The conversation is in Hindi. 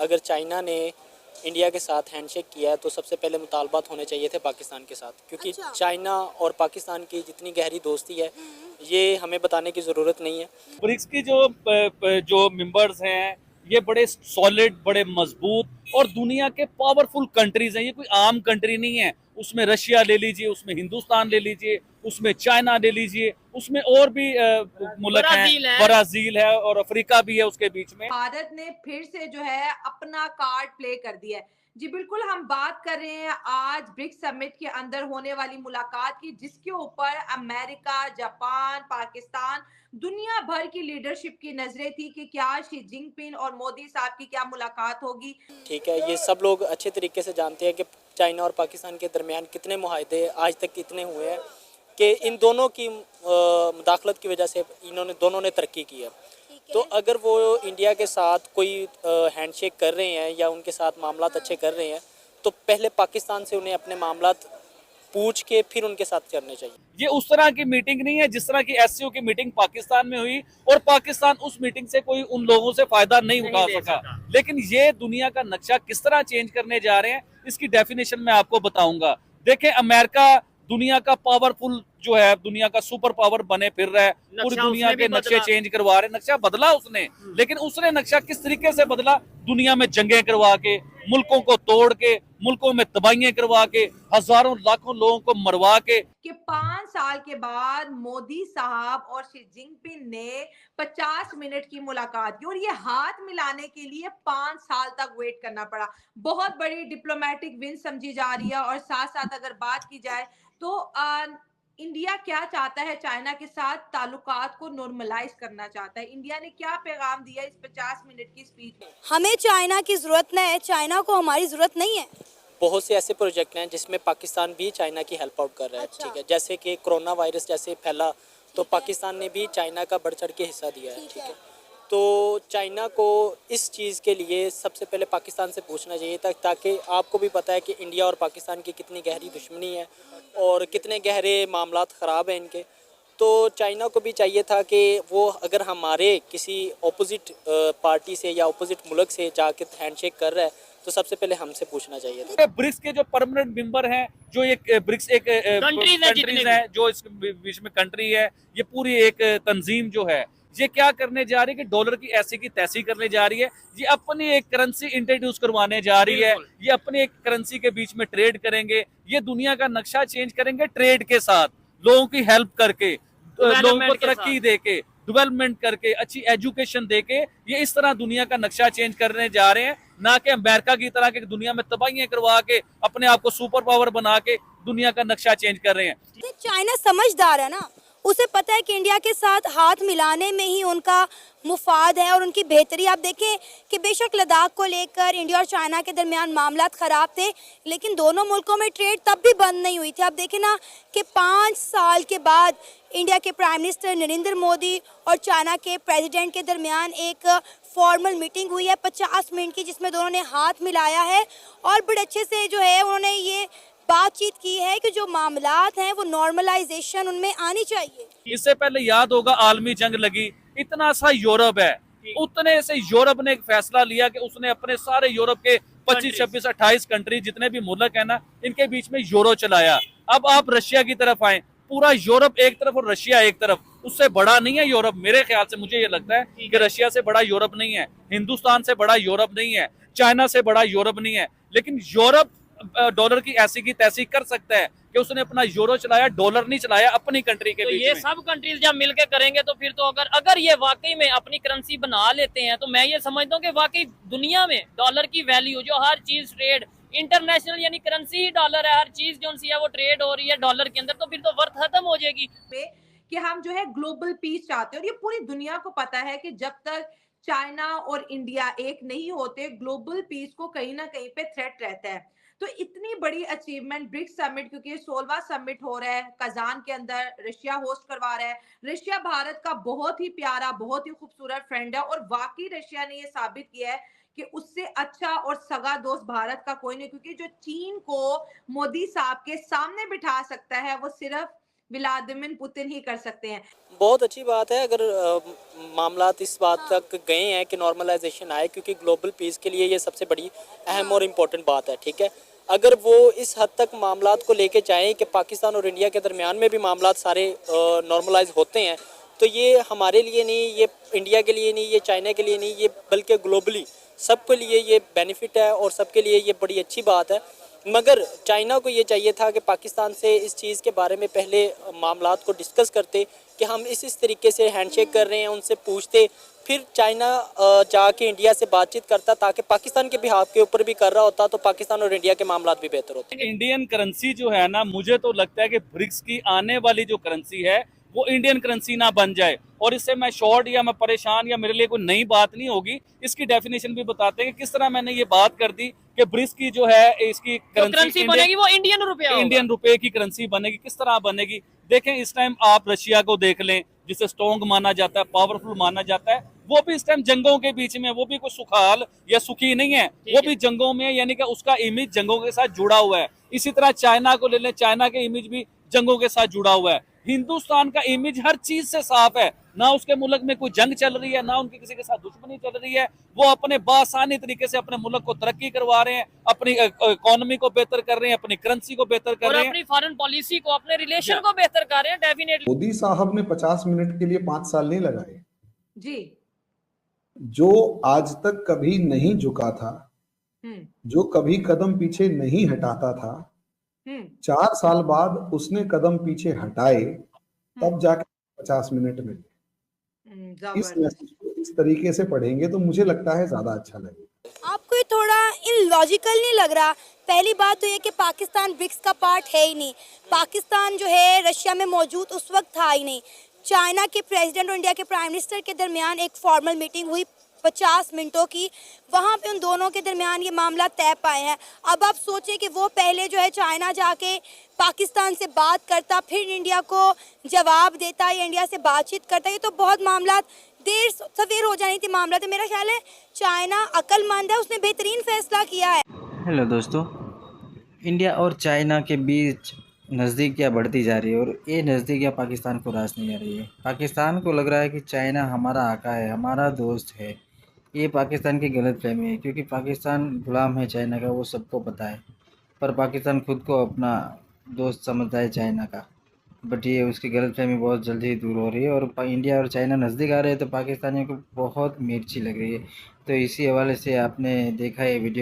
अगर चाइना ने इंडिया के साथ हैंडशेक किया है तो सबसे पहले मुतालबात होने चाहिए थे पाकिस्तान के साथ, क्योंकि अच्छा। चाइना और पाकिस्तान की जितनी गहरी दोस्ती है ये हमें बताने की ज़रूरत नहीं है। ब्रिक्स की जो मेंबर्स हैं ये बड़े सॉलिड, बड़े मजबूत और दुनिया के पावरफुल कंट्रीज हैं। ये कोई आम कंट्री नहीं है। उसमें रशिया ले लीजिए, उसमें हिंदुस्तान ले लीजिए, उसमें चाइना ले लीजिए, उसमें और भी मुल्क हैं, ब्राजील है और अफ्रीका भी है उसके बीच में। भारत ने फिर से जो है अपना कार्ड प्ले कर दिया है। जी बिल्कुल, हम बात कर रहे हैं आज ब्रिक्स समिट के अंदर होने वाली मुलाकात की, जिसके ऊपर अमेरिका, जापान, पाकिस्तान, दुनिया भर की लीडरशिप की नजरें थी कि क्या शी जिनपिंग और मोदी साहब की क्या मुलाकात होगी। ठीक है, ये सब लोग अच्छे तरीके से जानते हैं कि चाइना और पाकिस्तान के दरमियान कितने मुआहदे आज तक कितने हुए हैं कि इन दोनों की मुदाखलत की वजह से दोनों ने तरक्की की है। तो अगर वो इंडिया के साथ कोई हैंडशेक कर रहे हैं या उनके साथ मामलात अच्छे कर रहे हैं तो पहले पाकिस्तान से उन्हें अपने मामलात पूछ के फिर उनके साथ करने चाहिए। ये उस तरह की मीटिंग नहीं है जिस तरह की एससीओ की मीटिंग पाकिस्तान में हुई और पाकिस्तान उस मीटिंग से कोई उन लोगों से फायदा नहीं उठा सका। लेकिन ये दुनिया का नक्शा किस तरह चेंज करने जा रहे हैं इसकी डेफिनेशन मैं आपको बताऊंगा। देखें, अमेरिका दुनिया का पावरफुल जो है, दुनिया का सुपर पावर बने फिर रहा है, पूरी दुनिया के नक्शे चेंज करवा रहे। नक्शा बदला उसने, लेकिन उसने नक्शा किस तरीके से बदला? दुनिया में जंगें करवा के, मुल्कों को तोड़ के, मुल्कों में तबाहियां करवा के, हजारों लाखों लोगों को मरवा के। कि 5 साल के बाद मोदी साहब और शी जिनपिंग ने 50 मिनट की मुलाकात की और ये हाथ मिलाने के लिए 5 साल तक वेट करना पड़ा। बहुत बड़ी डिप्लोमेटिक विन समझी जा रही है। और साथ साथ अगर बात की जाए तो इंडिया क्या चाहता है? चाइना के साथ ताल्लुकात को नॉर्मलाइज करना चाहता है। इंडिया ने क्या पैगाम दिया इस 50 मिनट की स्पीच में? हमें चाइना की जरूरत नहीं है, चाइना को हमारी जरूरत नहीं है। बहुत से ऐसे प्रोजेक्ट हैं जिसमें पाकिस्तान भी चाइना की हेल्प आउट कर रहा है। अच्छा। ठीक है, जैसे कि कोरोना वायरस जैसे फैला तो पाकिस्तान ने भी चाइना का बढ़ चढ़ के हिस्सा दिया है। ठीक है, तो चाइना को इस चीज़ के लिए सबसे पहले पाकिस्तान से पूछना चाहिए था, ताकि आपको भी पता है कि इंडिया और पाकिस्तान की कितनी गहरी दुश्मनी है और कितने गहरे मामलात ख़राब हैं इनके। तो चाइना को भी चाहिए था कि वो अगर हमारे किसी अपोजिट पार्टी से या अपोजिट मुल्क से जाके हैंडशेक कर रहा है तो सबसे पहले हमसे पूछना चाहिए था। ब्रिक्स के जो परमानेंट मेंबर हैं, जो एक ब्रिक्स एक कंट्रीज है, जो इस बीच में कंट्री है, ये पूरी एक तंजीम जो है ये क्या करने जा रही है कि डॉलर की ऐसी की तैसी करने जा रही है। ये अपनी एक करेंसी इंट्रोड्यूस करवाने जा रही है। ये अपनी एक करेंसी के बीच में ट्रेड करेंगे। ये दुनिया का नक्शा चेंज करेंगे ट्रेड के साथ, लोगों की हेल्प करके, लोगों को तरक्की देके, डेवलपमेंट करके, अच्छी एजुकेशन देके। ये इस तरह दुनिया का नक्शा चेंज करने जा रहे हैं, ना कि अमेरिका की तरह के दुनिया में तबाहियां करवा के अपने आप को सुपर पावर बना के दुनिया का नक्शा चेंज कर रहे हैं। चाइना समझदार है ना, उसे पता है कि इंडिया के साथ हाथ मिलाने में ही उनका मुफाद है और उनकी बेहतरी। आप देखें कि बेशक लद्दाख को लेकर इंडिया और चाइना के दरमियान मामलात ख़राब थे, लेकिन दोनों मुल्कों में ट्रेड तब भी बंद नहीं हुई थी। आप देखें ना कि 5 साल के बाद इंडिया के प्राइम मिनिस्टर नरेंद्र मोदी और चाइना के प्रेसिडेंट के दरमियान एक फॉर्मल मीटिंग हुई है 50 मिनट की, जिसमें दोनों ने हाथ मिलाया है और बड़े अच्छे से जो है उन्होंने ये बातचीत की है कि जो मामलात हैं वो नॉर्मलाइजेशन उनमें आनी चाहिए। इससे पहले याद होगा आलमी जंग लगी, इतना सा यूरोप है, उतने से यूरोप ने एक फैसला लिया कि उसने अपने सारे यूरोप के 25, 26, 28 कंट्री जितने भी मुल्क है ना, इनके बीच में यूरो चलाया। अब आप रशिया की तरफ आए, पूरा यूरोप एक तरफ और रशिया एक तरफ। उससे बड़ा नहीं है यूरोप मेरे ख्याल से। मुझे ये लगता है कि रशिया से बड़ा यूरोप नहीं है, हिंदुस्तान से बड़ा यूरोप नहीं है, चाइना से बड़ा यूरोप नहीं है। लेकिन यूरोप डॉलर की ऐसी की तैसी कर सकता है कि उसने अपना यूरो चलाया, डॉलर नहीं चलाया अपनी कंट्री के बीच में। ये सब कंट्रीज जब मिलकर करेंगे तो फिर तो अगर ये वाकई में अपनी करेंसी बना लेते हैं तो मैं ये समझता हूँ कि वाकई दुनिया में डॉलर की वैल्यू, जो हर चीज ट्रेड इंटरनेशनल यानी करेंसी ही डॉलर है, हर चीज जो सी है वो ट्रेड हो रही है डॉलर के अंदर, तो फिर तो वर्थ खत्म हो जाएगी। कि हम जो है ग्लोबल पीस चाहते हैं और ये पूरी दुनिया को पता है कि जब तक चाइना और इंडिया एक नहीं होते, ग्लोबल पीस को कहीं ना कहीं पे थ्रेट रहता है। तो इतनी बड़ी अचीवमेंट ब्रिक्स समिट, क्योंकि 16वां समिट हो रहा है कजान के अंदर, रशिया होस्ट करवा रहा है। रशिया भारत का बहुत ही प्यारा, बहुत ही खूबसूरत फ्रेंड है और वाकई रशिया ने ये साबित किया है कि उससे अच्छा और सगा दोस्त भारत का कोई नहीं। क्योंकि जो चीन को मोदी साहब के सामने बिठा सकता है वो सिर्फ व्लादिमीर पुतिन ही कर सकते हैं। बहुत अच्छी बात है अगर मामलात इस बात तक गए हैं कि नॉर्मलाइजेशन आए, क्योंकि ग्लोबल पीस के लिए ये सबसे बड़ी अहम और इम्पोर्टेंट बात है। ठीक है, अगर वो इस हद तक मामलात को लेके जाएं कि पाकिस्तान और इंडिया के दरमियान में भी मामलात सारे नॉर्मलाइज होते हैं, तो ये हमारे लिए नहीं, ये इंडिया के लिए नहीं, ये चाइना के लिए नहीं, ये बल्कि ग्लोबली सबके लिए ये बेनिफिट है और सबके लिए ये बड़ी अच्छी बात है। मगर चाइना को ये चाहिए था कि पाकिस्तान से इस चीज़ के बारे में पहले मामलात को डिस्कस करते कि हम इस तरीके से हैंडशेक कर रहे हैं, उनसे पूछते, फिर चाइना जाके इंडिया से बातचीत करता, ताकि पाकिस्तान के बिहाफ के ऊपर भी कर रहा होता तो पाकिस्तान और इंडिया के मामलात भी बेहतर होते। इंडियन करेंसी जो है ना, मुझे तो लगता है कि ब्रिक्स की आने वाली जो करेंसी है वो इंडियन करेंसी ना बन जाए, और इससे मैं शॉर्ट या मैं परेशान या मेरे लिए कोई नई बात नहीं होगी। इसकी डेफिनेशन भी बताते हैं कि किस तरह मैंने ये बात कर दी कि ब्रिक्स की जो है इसकी करेंसी बनेगी वो इंडियन रुपया, इंडियन रुपए की करेंसी बनेगी। किस तरह बनेगी देखें, इस टाइम आप रशिया को देख लें, जिसे स्ट्रॉन्ग माना जाता है, पावरफुल माना जाता है, वो भी इस टाइम जंगों के बीच में, वो भी कोई सुखाल या सुखी नहीं है, वो भी जंगों में, यानी कि उसका इमेज जंगों के साथ जुड़ा हुआ है। इसी तरह चाइना को ले लें, चाइना के इमेज भी जंगों के साथ जुड़ा हुआ है। हिंदुस्तान का इमेज हर चीज से साफ है, ना उसके मुल्क में कोई जंग चल रही है, ना उनकी किसी के साथ दुश्मनी चल रही है। वो अपने बासानी तरीके से अपने मुल्क को तरक्की करवा रहे हैं, अपनी इकोनॉमी को बेहतर कर रहे हैं, अपनी करेंसी को बेहतर कर और रहे हैं, अपनी फॉरेन पॉलिसी को, अपने रिलेशन को बेहतर कर रहे हैं। डेफिनेटली मोदी साहब ने 50 मिनट के लिए 5 साल नहीं लगाए। जी। जो आज तक कभी नहीं झुका था, जो कभी कदम पीछे नहीं हटाता था, 4 साल बाद उसने कदम पीछे हटाए, तब जाके 50 मिनट मिले। इस मैसेज को इस तरीके से पढ़ेंगे तो मुझे लगता है ज्यादा अच्छा लगेगा। आपको ये थोड़ा इलॉजिकल नहीं लग रहा? पहली बात तो ये कि पाकिस्तान ब्रिक्स का पार्ट है ही नहीं। पाकिस्तान जो है रशिया में मौजूद उस वक्त था ही नहीं। चाइना के प्रेसिडेंट और इंडिया के प्राइम मिनिस्टर के दरमियान एक फॉर्मल मीटिंग हुई 50 मिनटों की, वहाँ पे उन दोनों के दरमियान ये मामला तय पाए हैं। अब आप सोचें कि वो पहले जो है चाइना जाके पाकिस्तान से बात करता, फिर इंडिया को जवाब देता या इंडिया से बातचीत करता, ये तो बहुत मामला देर सवेर हो जानी थी मामला। तो मेरा ख्याल है चाइना अक्लमंद है, उसने बेहतरीन फैसला किया है। हेलो दोस्तों, इंडिया और चाइना के बीच नज़दीकियाँ बढ़ती जा रही है, और ये नज़दीकियाँ पाकिस्तान को रास नहीं आ रही है। पाकिस्तान को लग रहा है कि चाइना हमारा आका है, हमारा दोस्त है। ये पाकिस्तान की गलतफहमी है, क्योंकि पाकिस्तान गुलाम है चाइना का, वो सबको पता है। पर पाकिस्तान खुद को अपना दोस्त समझता है चाइना का। बट ये उसकी गलतफहमी बहुत जल्दी ही दूर हो रही है, और इंडिया और चाइना नज़दीक आ रहे हैं तो पाकिस्तानियों को बहुत मिर्ची लग रही है। तो इसी हवाले से आपने देखा ये वीडियो